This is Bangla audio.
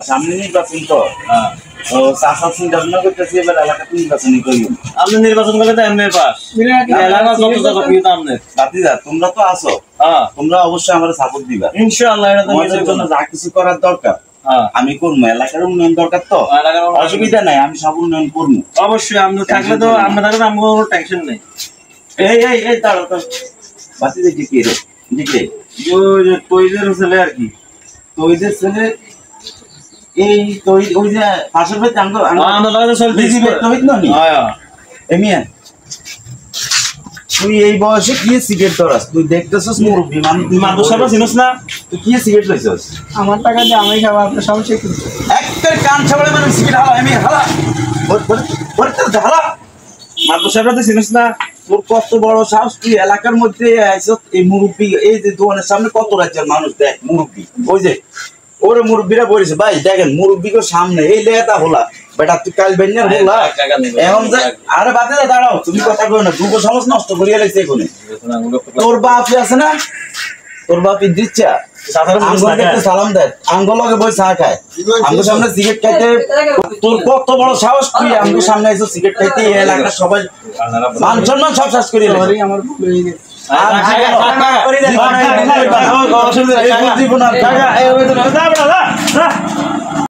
সামনে নির্বাচন তো চাষা চিন্তা ভাবনা করতেছি এবার এলাকাতে নির্বাচনই করি। আপনি নির্বাচন করলে তো এমনি পাস বাতিজা তোমরা তো আছো, তোমরা অবশ্যই আমার সাপোর্ট দিবা ইনশাআল্লাহ। এটা তোমাদের জন্য যা কিছু করার দরকার আমি করবো। এলাকার উন্নয়ন দরকার তো, অসুবিধা নাই, আমি সব উন্নয়ন করবো অবশ্যই। আপনি থাকলে তো আমরা থাকলে আমার টেনশন নেই। এই এই এই দাঁড়াও তো বাতিজা কে রে দিকে তৈদের ছেলে আর কি, তৈদের ছেলে। এই তৈ ওই যে পাশের বাড়িতে তুই এই বয়সে কি সিগারেট ধরাস? তুই দেখতেছস মুরব্বী মানুষ চিনস না, তুই কি সিগারেট লইছস? আমার টাকা দিয়ে আমি খাবো, আপনার সমস্যা কি? একটা কান ছাড়া মানে সিগারেট হালা আমি হালা হালা মাদু সাহেবরা তুই চিনস না? তোর কত বড় সাহস, তুই এলাকার মধ্যে আইছস এই মুরব্বী, এই যে দোকানের সামনে কত রাজ্যের মানুষ দেখ মুরব্বী, ওই যে ওরে মুরব্বীরা বলেছে ভাই দেখেন মুরব্বীকে সামনে এই লেটা হলা বেটা তুই কাল বেন্যার হলা এখন যে আরে বাদে দাঁড়াও, তুমি কথা কই না, দুটো সমাজ নষ্ট করিয়া লাইছে এখানে। তোর বাপ আছে না, তোর বাপ দিচ্ছা সালাম দেয় আঙ্গুল লগে বই চা খায়, আমার সামনে সিগারেট খাইতে। তোর কত বড় সাহস, তুই আমার সামনে এসে সিগারেট খাইতে এলাকার সবাই মান সম্মান সব শেষ করিয়ে আমার ভুল হয়ে গেছে। আর